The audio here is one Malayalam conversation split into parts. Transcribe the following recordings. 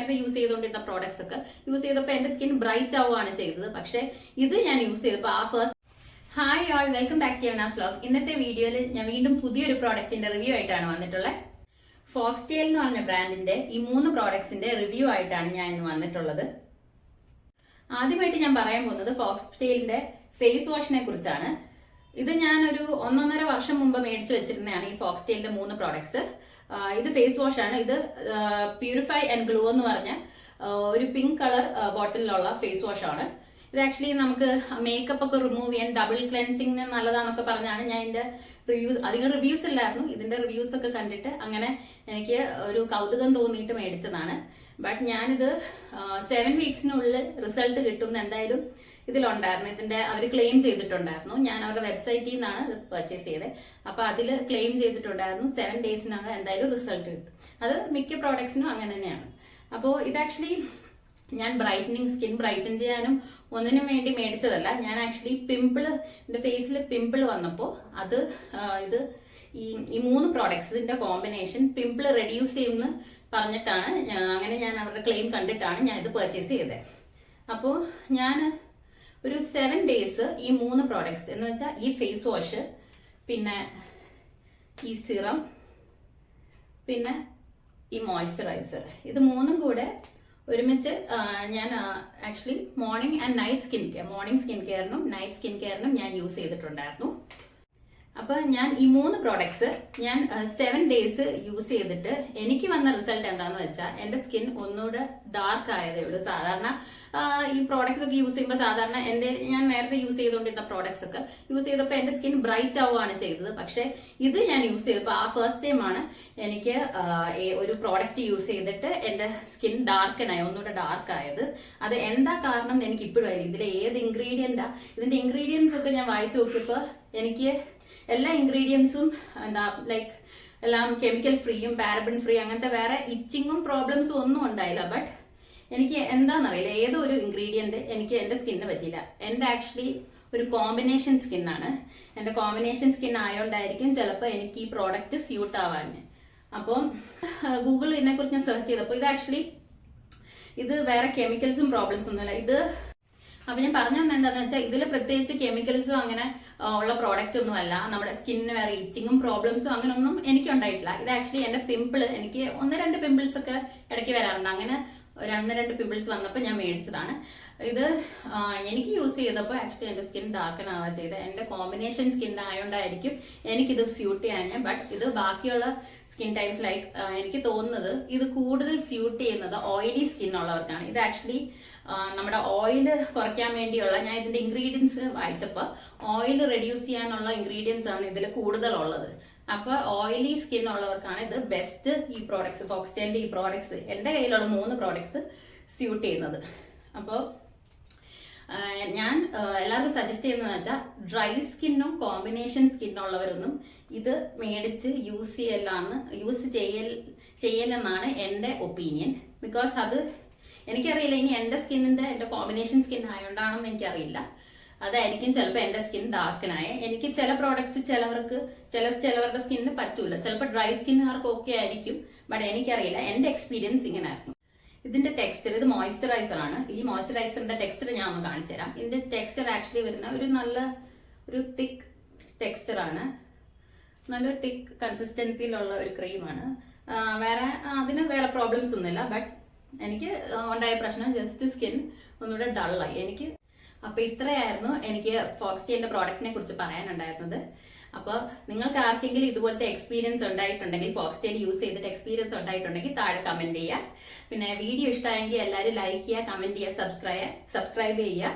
നേരത്തെ യൂസ് ചെയ്തുകൊണ്ടിരുന്ന പ്രോഡക്ട്സ് ഒക്കെ യൂസ് ചെയ്തപ്പോൾ എൻ്റെ സ്കിൻ ബ്രൈറ്റ് ആവുകയാണ് ചെയ്തത്. പക്ഷേ ഇത് ഞാൻ യൂസ് ചെയ്തപ്പോൾ ആ first hi all, welcome back to Yavana's vlog. ഇന്നത്തെ വീഡിയോയിൽ ഞാൻ വീണ്ടും പുതിയൊരു പ്രോഡക്റ്റിന്റെ റിവ്യൂ ആയിട്ടാണ് വന്നിട്ടുള്ളത്. ഫോക്സ്ടെയിൽ എന്ന് പറഞ്ഞ ബ്രാൻഡിന്റെ ഈ 3 പ്രോഡക്ട്സിന്റെ റിവ്യൂ ആയിട്ടാണ് ഞാൻ ഇന്ന് വന്നിട്ടുള്ളത്. ആദ്യമായിട്ട് ഞാൻ പറയാൻ പോകുന്നത് ഫോക്സ്ടെയിലിന്റെ ഫേസ് വാഷിനെ കുറിച്ചാണ്. ഇത് ഞാൻ ഒരു 1.5 വർഷം മുമ്പ് മേടിച്ചു വെച്ചിരുന്നതാണ് ഈ ഫോക്സ്ടെയിലിന്റെ 3 പ്രോഡക്ട്സ്. ഇത് ഫേസ് വാഷ് ആണ്. ഇത് പ്യൂരിഫൈ ആൻഡ് ഗ്ലോ എന്ന് പറഞ്ഞ ഒരു പിങ്ക് കളർ ബോട്ടിലുള്ള ഫേസ് വാഷ് ആണ്. ഇത് ആക്ച്വലി നമുക്ക് മേക്കപ്പ് ഒക്കെ റിമൂവ് ചെയ്യാൻ, ഡബിൾ ക്ലെൻസിങ്ങിന് നല്ലതാണെന്നൊക്കെ പറഞ്ഞാണ് ഞാൻ ഇതിന്റെ അധികം റിവ്യൂസ് ഇല്ലായിരുന്നു. ഇതിന്റെ റിവ്യൂസ് ഒക്കെ കണ്ടിട്ട് അങ്ങനെ എനിക്ക് ഒരു കൗതുകം തോന്നിയിട്ട് മേടിച്ചതാണ്. ബട്ട് ഞാനിത് 7 വീക്സിനുള്ളിൽ റിസൾട്ട് കിട്ടും എന്തായാലും ഇതിലുണ്ടായിരുന്നു. ഇതിന്റെ അവർ ക്ലെയിം ചെയ്തിട്ടുണ്ടായിരുന്നു. ഞാൻ അവരുടെ വെബ്സൈറ്റിൽ നിന്നാണ് ഇത് പർച്ചേസ് ചെയ്തത്. അപ്പൊ അതിൽ ക്ലെയിം ചെയ്തിട്ടുണ്ടായിരുന്നു 7 ഡേയ്സിനകം എന്തായാലും റിസൾട്ട് കിട്ടും. അത് മിക്ക പ്രോഡക്ട്സിനും അങ്ങനെ തന്നെയാണ്. അപ്പോൾ ഇത് ആക്ച്വലി ഞാൻ സ്കിൻ ബ്രൈറ്റൻ ചെയ്യാനും ഒന്നിനും വേണ്ടി മേടിച്ചതല്ല. ഞാൻ ആക്ച്വലി എന്റെ ഫേസിൽ പിമ്പിൾ വന്നപ്പോൾ ഇത് ഈ 3 പ്രോഡക്ട്സിന്റെ കോമ്പിനേഷൻ പിമ്പിൾ റെഡ്യൂസ് ചെയ്യുമെന്ന് പറഞ്ഞിട്ടാണ്, അങ്ങനെ ഞാൻ അവരുടെ ക്ലെയിം കണ്ടിട്ടാണ് ഞാൻ ഇത് പർച്ചേസ് ചെയ്തത്. അപ്പോൾ ഞാൻ ഒരു 7 ഡേയ്സ് ഈ 3 പ്രോഡക്ട്സ് എന്ന് വെച്ചാൽ ഈ ഫേസ് വാഷ്, പിന്നെ ഈ സിറം, പിന്നെ ഈ മോയ്സ്ചറൈസർ, ഇത് 3ഉം കൂടെ ഒരുമിച്ച് ഞാൻ ആക്ച്വലി മോർണിംഗ് സ്കിൻ കെയറിനും നൈറ്റ് സ്കിൻ കെയറിനും ഞാൻ യൂസ് ചെയ്തിട്ടുണ്ടായിരുന്നു. അപ്പൊ ഞാൻ ഈ 3 പ്രോഡക്ട്സ് ഞാൻ 7 ഡേയ്സ് യൂസ് ചെയ്തിട്ട് എനിക്ക് വന്ന റിസൾട്ട് എന്താന്ന് വെച്ചാൽ എന്റെ സ്കിൻ ഒന്നുകൂടെ ഡാർക്ക് ആയതേ ഉള്ളൂ. സാധാരണ ഈ പ്രോഡക്ട്സ് ഒക്കെ യൂസ് ചെയ്യുമ്പോൾ സാധാരണ ഞാൻ നേരത്തെ യൂസ് ചെയ്തുകൊണ്ടിരുന്ന പ്രോഡക്ട്സ് ഒക്കെ യൂസ് ചെയ്തപ്പോൾ എന്റെ സ്കിൻ ബ്രൈറ്റ് ആവുകയാണ് ചെയ്തത്. പക്ഷെ ഇത് ഞാൻ യൂസ് ചെയ്തപ്പോൾ ആ ഫസ്റ്റ് ടൈമാണ് എനിക്ക് ഒരു പ്രോഡക്റ്റ് യൂസ് ചെയ്തിട്ട് എന്റെ സ്കിൻ ഒന്നുകൂടെ ഡാർക്ക് ആയത്. അത് എന്താ കാരണം എന്ന് എനിക്ക് ഇപ്പോഴും അറിയില്ല. ഇതിലെ ഏത് ഇൻഗ്രീഡിയന്റാ, ഇതിന്റെ ഇൻഗ്രീഡിയൻസ് ഒക്കെ ഞാൻ വായിച്ചു നോക്കിയപ്പോൾ എനിക്ക് എല്ലാ ഇൻഗ്രീഡിയൻസും എല്ലാം കെമിക്കൽ ഫ്രീയും പാരബൻ ഫ്രീ, അങ്ങനത്തെ വേറെ ഇച്ചിങ്ങും പ്രോബ്ലംസും ഒന്നും ഉണ്ടായില്ല. ബട്ട് എനിക്ക് എന്താണെന്നറിയില്ല, ഏതോ ഒരു ഇൻഗ്രീഡിയന്റ് എനിക്ക് എന്റെ സ്കിന്നിന് പറ്റിയില്ല. എന്റെ ആക്ച്വലി ഒരു കോമ്പിനേഷൻ സ്കിന്നാണ്. എന്റെ കോമ്പിനേഷൻ സ്കിൻ ആയതുകൊണ്ടായിരിക്കും ചിലപ്പോൾ എനിക്ക് ഈ പ്രോഡക്റ്റ് സ്യൂട്ട് ആവാൻ. അപ്പോൾ ഗൂഗിളിൽ ഇതിനെക്കുറിച്ച് ഞാൻ സെർച്ച് ചെയ്തപ്പോൾ ഇത് വേറെ കെമിക്കൽസും പ്രോബ്ലംസും ഒന്നുമില്ല. അപ്പൊ ഞാൻ പറഞ്ഞു തന്നെ എന്താന്ന് വെച്ചാൽ ഇതിൽ പ്രത്യേകിച്ച് കെമിക്കൽസും അങ്ങനെ ഉള്ള പ്രോഡക്റ്റ് ഒന്നും അല്ല. നമ്മുടെ സ്കിന്നിന് വേറെ ഇച്ചിങ്ങും പ്രോബ്ലംസും അങ്ങനെ ഒന്നും എനിക്ക് ഉണ്ടായിട്ടില്ല. ഇത് ആക്ച്വലി എന്റെ എനിക്ക് 1-2 പിമ്പിൾസ് ഒക്കെ ഇടയ്ക്ക് വരാറുണ്ട്. അങ്ങനെ 1-2 പിമ്പിൾസ് വന്നപ്പോൾ ഞാൻ മേടിച്ചതാണ്. ഇത് എനിക്ക് യൂസ് ചെയ്തപ്പോൾ ആക്ച്വലി എന്റെ സ്കിൻ ഡാർക്കൻ ആവാ ചെയ്തത്. എന്റെ കോമ്പിനേഷൻ സ്കിൻ ആയതുകൊണ്ടായിരിക്കും എനിക്കിത് സ്യൂട്ട് ചെയ്യാൻ. ബട്ട് ഇത് ബാക്കിയുള്ള സ്കിൻ ടൈപ്സ് എനിക്ക് തോന്നുന്നത് ഇത് കൂടുതൽ സ്യൂട്ട് ചെയ്യുന്നത് ഓയിലി സ്കിൻ ഉള്ളവർക്കാണ്. ഇത് ആക്ച്വലി നമ്മുടെ ഓയിൽ കുറയ്ക്കാൻ വേണ്ടിയുള്ള, ഞാൻ ഇതിന്റെ ഇൻഗ്രീഡിയൻസ് വായിച്ചപ്പോൾ ഓയിൽ റെഡ്യൂസ് ചെയ്യാനുള്ള ഇൻഗ്രീഡിയൻസ് ആണ് ഇതിൽ കൂടുതലുള്ളത്. അപ്പൊ ഓയിലി സ്കിൻ ഉള്ളവർക്കാണ് ഇത് ബെസ്റ്റ്. ഈ പ്രോഡക്ട്സ് ഫോക്സ്ടെയിലിന്റെ ഈ പ്രോഡക്ട്സ് എന്റെ കയ്യിലുള്ള 3 പ്രോഡക്ട്സ് സ്യൂട്ട് ചെയ്യുന്നത്. അപ്പോൾ ഞാൻ എല്ലാവർക്കും സജസ്റ്റ് ചെയ്യുന്നതെന്ന് വെച്ചാൽ ഡ്രൈ സ്കിന്നും കോമ്പിനേഷൻ സ്കിന്നുള്ളവരൊന്നും ഇത് മേടിച്ച് യൂസ് ചെയ്യലെന്നാണ് എൻ്റെ ഒപ്പീനിയൻ. ബിക്കോസ് അത് എനിക്കറിയില്ല, ഇനി എന്റെ കോമ്പിനേഷൻ സ്കിൻ ആയതുകൊണ്ടാണെന്ന് എനിക്കറിയില്ല. അതായിരിക്കും ചിലപ്പോൾ എന്റെ സ്കിൻ ഡാർക്കനായ. എനിക്ക് ചില പ്രോഡക്ട്സ് ചിലവരുടെ സ്കിന്നിന് പറ്റൂല. ചിലപ്പോൾ ഡ്രൈ സ്കിന്നുകാർക്ക് ഓക്കെ ആയിരിക്കും. ബട്ട് എനിക്കറിയില്ല, എന്റെ എക്സ്പീരിയൻസ് ഇങ്ങനെ ആയിരുന്നു. ഇതിന്റെ ടെക്സ്ചർ, ഇത് മോയ്സ്ചറൈസർ ആണ്. ഈ മോയ്സ്ചറൈസറിന്റെ ടെക്സ്ചർ ഞാൻ ഒന്ന് കാണിച്ചു തരാം. ഇതിന്റെ ടെക്സ്ചർ ആക്ച്വലി വരുന്ന ഒരു തിക്ക് ടെക്സ്ചർ ആണ്. നല്ലൊരു തിക്ക് കൺസിസ്റ്റൻസിയിലുള്ള ഒരു ക്രീമാണ്. അതിന് വേറെ പ്രോബ്ലംസ് ഒന്നുമില്ല. ബട്ട് എനിക്ക് ഉണ്ടായ പ്രശ്നം ജസ്റ്റ് സ്കിൻ ഒന്നുകൂടെ ഡള്ളായി. അപ്പൊ ഇത്രയായിരുന്നു എനിക്ക് ഫോക്സ്ടെയിലിന്റെ പ്രോഡക്റ്റിനെ കുറിച്ച് പറയാനുണ്ടായിരുന്നത്. അപ്പോൾ നിങ്ങൾക്ക് ആർക്കെങ്കിലും ഇതുപോലത്തെ എക്സ്പീരിയൻസ് ഉണ്ടായിട്ടുണ്ടെങ്കിൽ, ഫോക്സ്ടെയിൽ യൂസ് ചെയ്തിട്ട് എക്സ്പീരിയൻസ് ഉണ്ടായിട്ടുണ്ടെങ്കിൽ താഴെ കമന്റ് ചെയ്യുക. പിന്നെ വീഡിയോ ഇഷ്ടമായെങ്കിൽ എല്ലാവരും ലൈക്ക് ചെയ്യുക, കമന്റ് ചെയ്യുക, സബ്സ്ക്രൈബ് ചെയ്യുക.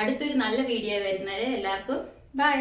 അടുത്തൊരു നല്ല വീഡിയോ വരുന്നവരെ എല്ലാവർക്കും ബൈ.